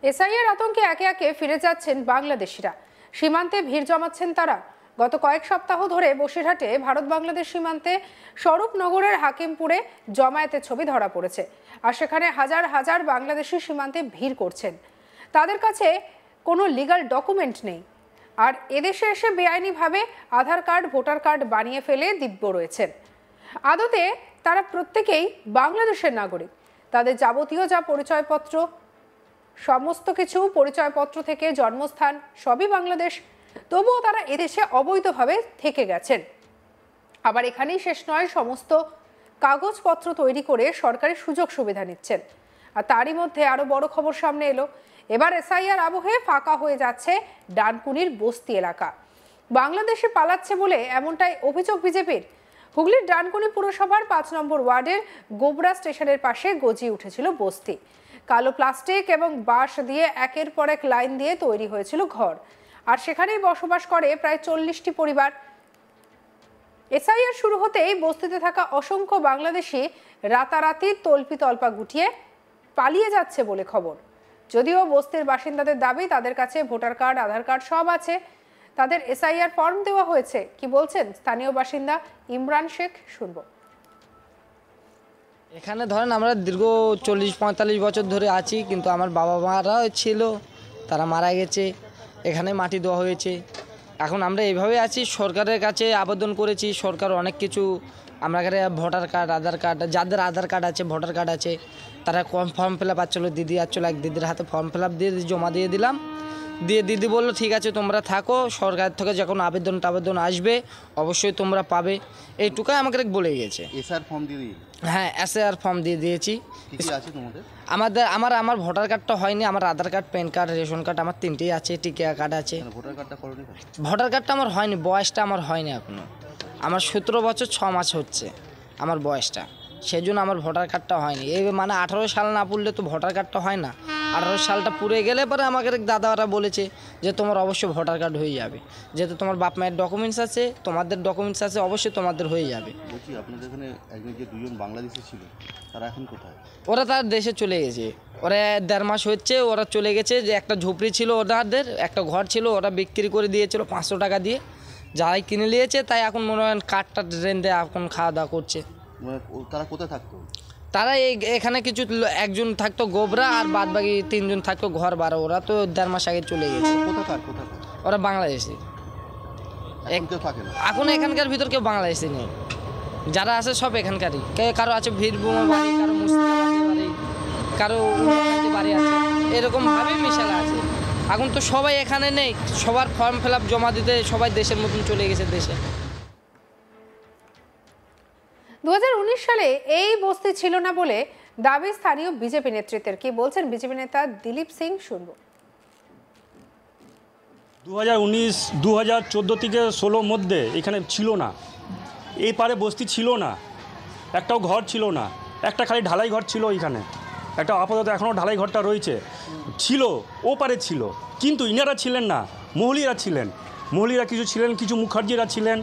SIR আতঙ্কে একে একে ফিরে যাচ্ছেন বাংলাদেশিরা। সীমান্তে ভিড় জমাচ্ছেন তারা। গত কয়েক সপ্তাহ ধরে বসিরহাটে ভারত বাংলাদেশ সীমান্তে স্বরূপনগরের হাকিমপুরে জমায়েতের ছবি ধরা পড়েছে। আর সেখানে হাজার হাজার বাংলাদেশি সীমান্তে ভিড় করছেন। তাদের কাছে কোনো লিগ্যাল ডকুমেন্ট নেই, আর এদেশে এসে বেআইনিভাবে আধার কার্ড, ভোটার কার্ড বানিয়ে ফেলে দিব্য রয়েছেন। আদতে তারা প্রত্যেকেই বাংলাদেশের নাগরিক। তাদের যাবতীয় যা পরিচয়পত্র, সমস্ত কিছু, পরিচয়পত্র থেকে জন্মস্থান সবই বাংলাদেশ, তবুও তারা এদেশে অবৈধভাবে থেকে গেছেন। আবার এখানেই শেষ নয়, সমস্ত কাগজপত্র তৈরি করে সরকারি সুযোগ সুবিধা নিচ্ছেন। আর তারই মধ্যে আরো বড় খবর সামনে এলো। এবার এসআইআর আবহে ফাঁকা হয়ে যাচ্ছে ডানকুনির বস্তি এলাকা। বাংলাদেশে পালাচ্ছে বলে এমনটাই অভিযোগ বিজেপির। হুগলির ডানকুনি পুরসভার 5 নম্বর ওয়ার্ডের গোবরা স্টেশনের পাশে গজিয়ে উঠেছিল বস্তি। কালো প্লাস্টিক এবং বাঁশ দিয়ে একের পর এক লাইন দিয়ে তৈরি হয়েছিল ঘর, আর সেখানেই বসবাস করে প্রায় 40টি পরিবার। এসআইআর শুরু হতেই বস্তিতে থাকা অসংখ্য বাংলাদেশি রাতারাতি তল্পা গুটিয়ে পালিয়ে যাচ্ছে বলে খবর। যদিও বস্তির বাসিন্দাদের দাবি তাদের কাছে ভোটার কার্ড, আধার কার্ড সব আছে, তাদের এসআইআর ফর্ম দেওয়া হয়েছে। কি বলছেন স্থানীয় বাসিন্দা ইমরান শেখ, শুনবো। এখানে ধরেন আমরা দীর্ঘ 40-45 বছর ধরে আছি, কিন্তু আমার বাবা মারা ছিল, তারা মারা গেছে, এখানে মাটি দেওয়া হয়েছে। এখন আমরা এইভাবে আছি, সরকারের কাছে আবেদন করেছি, সরকার অনেক কিছু আমরা এখানে ভোটার কার্ড, আধার কার্ড, যাদের আধার কার্ড আছে, ভোটার কার্ড আছে, তারা ফর্ম ফিল আপ আসছিলো, দিদি আসছিলো, এক দিদির হাতে ফর্ম ফিল আপ দিয়ে জমা দিয়ে দিলাম। দিয়ে দিদি বললো ঠিক আছে তোমরা থাকো, সরকার থেকে যখন আবেদন আসবে অবশ্যই তোমরা পাবে, এইটুকুই আমাকে বলে গেছে। এসআর ফর্ম দিয়ে দিই? হ্যাঁ, এসআর ফর্ম দিয়ে দিয়েছি। কি আছে তোমাদের? আমার ভোটার কার্ডটা হয়নি, আমার Aadhaar card, PAN card, ration card আমার 3টেই আছে, টিকিয়া কার্ড আছে। ভোটার কার্ডটা করোনি? ভোটার কার্ডটা আমার হয়নি, বয়সটা আমার হয়নি এখনো। আমার 17 বছর 6 মাস হচ্ছে আমার বয়সটা, সেই জন্য আমার ভোটার কার্ডটা হয়নি। এই মানে 18 সাল না পুরলে তো ভোটার কার্ডটা হয় না। 18 সালটা পুড়ে গেলে পরে আমাকে দাদারা বলেছে যে তোমার অবশ্যই ভোটার কার্ড হয়ে যাবে, যেহেতু তোমার বাপ মায়ের ডকুমেন্টস আছে, তোমাদের ডকুমেন্টস আছে, অবশ্যই তোমাদের হয়ে যাবে। বলছি আপনাদের এখানে একজন যে 2জন বাংলাদেশি ছিল, তারা এখন কোথায়? ওরা তার দেশে চলে গেছে, ওরা 1.5 মাস হচ্ছে ওরা চলে গেছে। যে একটা ঝুপড়ি ছিল ওদের, একটা ঘর ছিল, ওরা বিক্রি করে দিয়েছিল 500 টাকা দিয়ে, যাই কিনে নিয়েছে, তাই এখন মনে হয় কাঠটা ট্রেন দিয়ে এখন খাওয়া দাওয়া করছে। তারা কোথায় থাকতো? তারা এখানে কিছু একজন থাকতো গোবরা, আর বাদ বাকি 3জন থাকতো ঘর বাড়া। ওরা তো 1.5 মাস আগে চলে গেছে। কোথায়? ওরা বাংলাদেশি। এখন এখানকার ভিতর কেউ বাংলাদেশি নেই, যারা আছে সব এখানকারই। কারো আছে বীরভূম বাড়ি, কারো মুর্শিদাবাদে বাড়ি, কারো বাড়ি আছে, এরকম ভাবেই মিশালা আছে। এখন তো সবাই এখানে নেই, সবার ফর্ম ফিল আপ জমা দিতে সবাই দেশের মতন চলে গেছে দেশে। 2019 সালে এই বস্তি ছিল না বলে দাবি স্থানীয় বিজেপি নেতৃত্বের। কি বলছেন বিজেপি নেতা দিলীপ সিং, শুনবো। 2019, 2014 থেকে 16 মধ্যে এখানে ছিল না, এই পারে বস্তি ছিল না, একটাও ঘর ছিল না, একটা খালি ঢালাই ঘর ছিল এখানে, একটা আপাতত এখনও ঢালাই ঘরটা রয়েছে, ছিল ও পারে ছিল, কিন্তু ইনারা ছিলেন না, মহলিরা ছিলেন। মহলিরা কিছু ছিলেন, কিছু মুখার্জিরা ছিলেন,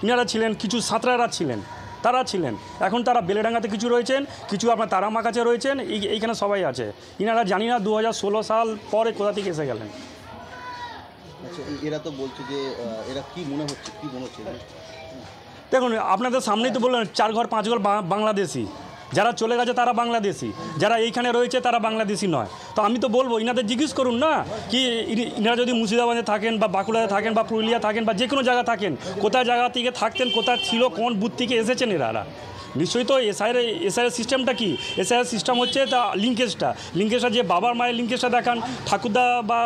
ইনারা ছিলেন, কিছু সাঁতরারা ছিলেন, তারা ছিলেন। এখন তারা বেলেডাঙ্গাতে কিছু রয়েছেন, কিছু আপনার তারামা কাছে রয়েছেন, এইখানে সবাই আছে। ইনারা জানি না 2016 সাল পরে কোথা থেকে এসে গেলেন। আচ্ছা, এরা তো বলছে যে এরা কি মনে হচ্ছে? দেখুন আপনাদের সামনেই তো বললেন 4 ঘর 5 ঘর বাংলাদেশি, যারা চলে গেছে তারা বাংলাদেশি, যারা এইখানে রয়েছে তারা বাংলাদেশি নয়। তো আমি তো বলবো ইনাদের জিজ্ঞেস করুন না, কি ইনারা যদি মুর্শিদাবাদে থাকেন বা বাঁকুড়াতে থাকেন বা পুরুলিয়া থাকেন বা যে কোনো জায়গা থাকেন, কোথায় জায়গা থেকে থাকতেন, কোথায় ছিল, কোন বুথ থেকে এসেছেন এরা। নিশ্চয়ই তো এসআইয়ের সিস্টেমটা কি? এসআইয়ের সিস্টেম হচ্ছে তা লিঙ্কেজটা যে বাবার মায়ের লিঙ্কেজটা দেখান, ঠাকুরদা বা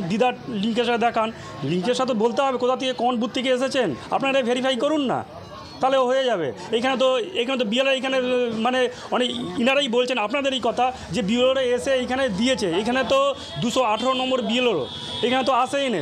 দিদার লিঙ্কেজটা দেখান, লিঙ্কেজটা তো বলতে হবে কোথা থেকে কোন বুথ থেকে এসেছেন, আপনারা ভেরিফাই করুন না, তাহলে হয়ে যাবে। এখানে তো বিএলআর এখানে মানে অনেক ইনারাই বলছেন আপনাদেরই কথা যে বিএলআর এসে এখানে দিয়েছে, এখানে তো 218 নম্বর বিএলআর এখানে তো আসেই না,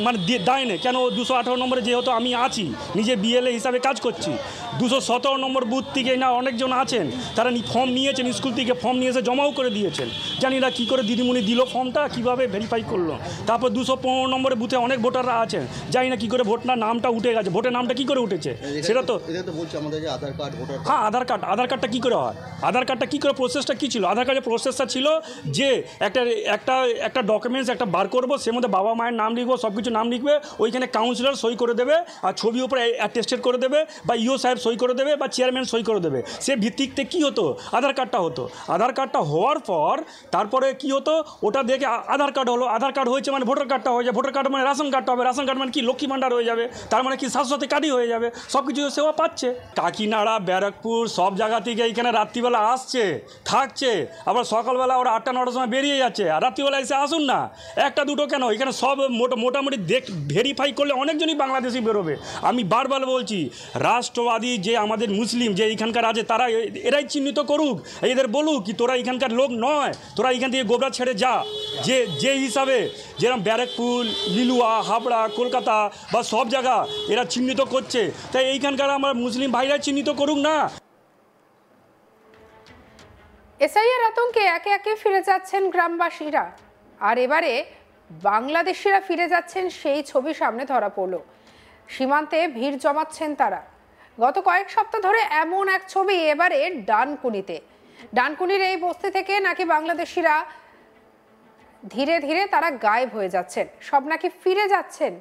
মানে দেয় না কেন? 218 নম্বরে যেহেতু আমি আছি, নিজে বিএলএ হিসাবে কাজ করছি, 217 নম্বর বুথ থেকে না অনেকজন আছেন, তারা ফর্ম নিয়েছেন, স্কুল থেকে ফর্ম নিয়ে এসে জমাও করে দিয়েছেন। জানি না কী করে দিদিমণি দিল ফর্মটা, কীভাবে ভেরিফাই করলো। তারপর 215 নম্বরে বুথে অনেক ভোটাররা আছেন, জানি না কী করে ভোটার নামটা উঠে গেছে, ভোটের নামটা কী করে উঠেছে সেটা তো এটা তো বলছে আমাদের যে আধার কার্ড ভোটার হ্যাঁ আধার কার্ডটা কী করে হয়? আধার কার্ডটা কী করে প্রসেসটা কী ছিল? আধার কার্ডের প্রসেসটা ছিল যে একটা ডকুমেন্টস একটা বার করবো, সে মধ্যে বাবা মায়ের নাম লিখবো, সব কিছু নাম লিখবে, ওইখানে কাউন্সিলর সই করে দেবে আর ছবি উপরে অ্যাটেস্টেড করে দেবে, বা ইও সাহেব সই করে দেবে, বা চেয়ারম্যান সই করে দেবে। সে ভিত্তিতে কী হতো? আধার কার্ডটা হতো। আধার কার্ডটা হওয়ার পর তারপরে কী হতো? ওটা দেখে আধার কার্ড হলো, আধার কার্ড হয়েছে মানে ভোটার কার্ডটা হয়ে যায়, ভোটার কার্ড মানে রেশন কার্ডটা হবে, রেশন কার্ড মানে কি লক্ষ্মী ভাণ্ডার হয়ে যাবে, তার মানে কি স্বাস্থ্যসাথী কার্ডই হয়ে যাবে, সব কিছু সেবা পাচ্ছে। কাকিনাড়া, ব্যারাকপুর সব জায়গা থেকে এইখানে রাত্রিবেলা আসছে, থাকছে, আবার সকালবেলা ওরা 8টা 9টার সময় বেরিয়ে যাচ্ছে, আর রাত্রিবেলা এসে আসুন না, একটা দুটো কেন, এখানে সব মোটামুটি ভেরিফাই করলে অনেকজনই বাংলাদেশি বেরোবে। আমি বারবার বলছি, রাষ্ট্রবাদী যে আমাদের মুসলিম যে এইখানকার আছে, তারা এরাই চিহ্নিত করুক, এদের বলুক কি তোরা এখানকার লোক নয়, তোরা এখান থেকে গোবরা ছেড়ে যা। যে হিসাবে যেরকম ব্যারাকপুর, লিলুয়া, হাবড়া, কলকাতা বা সব জায়গা এরা চিহ্নিত করছে, তাই এইখানকার আমার মুসলিম ভাইরা চিহ্নিত করুক না। এসআইআর আতঙ্কে একে একে ফিরে যাচ্ছেন গ্রামবাসীরা, আর এবারে বাংলাদেশিরা ফিরে যাচ্ছেন সেই ছবি সামনে ধরা পড়ল। সীমান্তে ভিড় জমাচ্ছেন তারা। গত কয়েক সপ্তাহ ধরে এমন এক ছবি এবারে ডানকুনির এই বস্তি থেকে নাকি বাংলাদেশিরা ধীরে ধীরে তারা গায়েব হয়ে যাচ্ছেন, সব নাকি ফিরে যাচ্ছেন।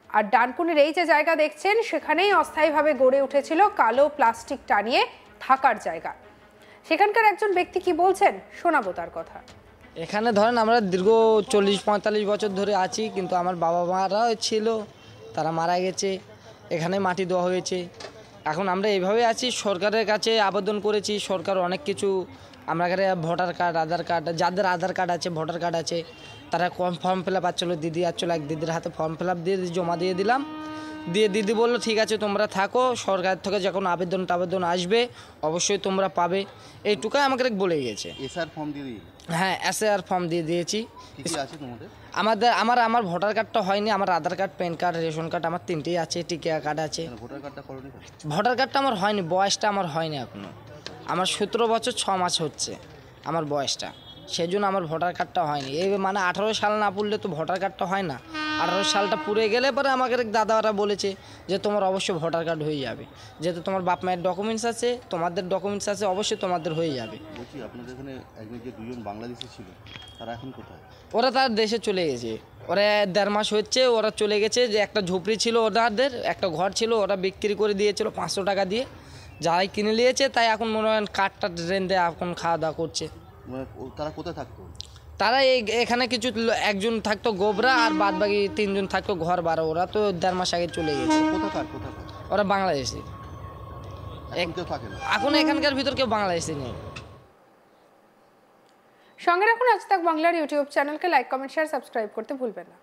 আর ডানকুনির এই যে জায়গা দেখছেন, সেখানেই অস্থায়ীভাবে গড়ে উঠেছিল কালো প্লাস্টিক টানিয়ে থাকার জায়গা। সেখানকার একজন ব্যক্তি কি বলছেন শোনাবো তার কথা। এখানে ধরেন আমরা দীর্ঘ 40-45 বছর ধরে আছি, কিন্তু আমার বাবা মারা ছিল, তারা মারা গেছে, এখানে মাটি দেওয়া হয়েছে। এখন আমরা এইভাবে আছি, সরকারের কাছে আবেদন করেছি, সরকার অনেক কিছু আমরা এখানে ভোটার কার্ড, আধার কার্ড, যাদের আধার কার্ড আছে, ভোটার কার্ড আছে, তারা ফর্ম ফিল আপ আসছিলো, দিদি আসছিলো, এক দিদির হাতে ফর্ম ফিল আপ দিয়ে জমা দিয়ে দিলাম, দিয়ে দিদি বললো ঠিক আছে তোমরা থাকো, সরকার থেকে যখন আবেদন আসবে অবশ্যই তোমরা পাবে, এইটুকুই আমাকে বলে গেছে। এসআর ফর্ম দিয়ে দিই? হ্যাঁ, এসআর ফর্ম দিয়ে দিয়েছি। কি কি আছে তোমাদের? আমার ভোটার কার্ডটা হয়নি, আমার Aadhaar card, PAN card, ration card আমার 3টেই আছে, টিকিয়া কার্ড আছে। ভোটার কার্ডটা করোনি? ভোটার কার্ডটা আমার হয়নি, বয়সটা আমার হয়নি এখনো। আমার 17 বছর 6 মাস হচ্ছে আমার বয়সটা, সেই জন্য আমার ভোটার কার্ডটা হয়নি। এই মানে 18 সাল না পুরলে তো ভোটার কার্ডটা হয় না। 18 সালটা পুড়ে গেলে পরে আমাকে দাদারা বলেছে যে তোমার অবশ্যই ভোটার কার্ড হয়ে যাবে, যেহেতু তোমার বাপ মায়ের ডকুমেন্টস আছে, তোমাদের ডকুমেন্টস আছে, অবশ্যই তোমাদের হয়ে যাবে। বলছি আপনাদের এখানে একজন যে 2জন বাংলাদেশি ছিল, তারা এখন কোথায়? ওরা তার দেশে চলে গেছে, ওরা 1.5 মাস হচ্ছে ওরা চলে গেছে। যে একটা ঝুপড়ি ছিল ওদের, একটা ঘর ছিল, ওরা বিক্রি করে দিয়েছিল 500 টাকা দিয়ে, যারাই কিনে নিয়েছে, তাই এখন মনে হয় কাঠটা ট্রেন দিয়ে এখন খাওয়া দাওয়া করছে। তারা কোথায় থাকতো? তারা এখানে কিছু একজন থাকতো গোবরা, আর বাদ বাকি 3জন থাকতো ঘর বাড়া। ওরা তো 1.5 মাস আগে চলে গেছে। কোথাকার? ওরা বাংলাদেশি। এখন এখানকার ভিতর কেউ বাংলাদেশি নেই। সঙ্গে রাখুন আজ তাক বাংলার ইউটিউব চ্যানেলকে, লাইক, কমেন্ট, শেয়ার, সাবস্ক্রাইব করতে ভুলবেন না।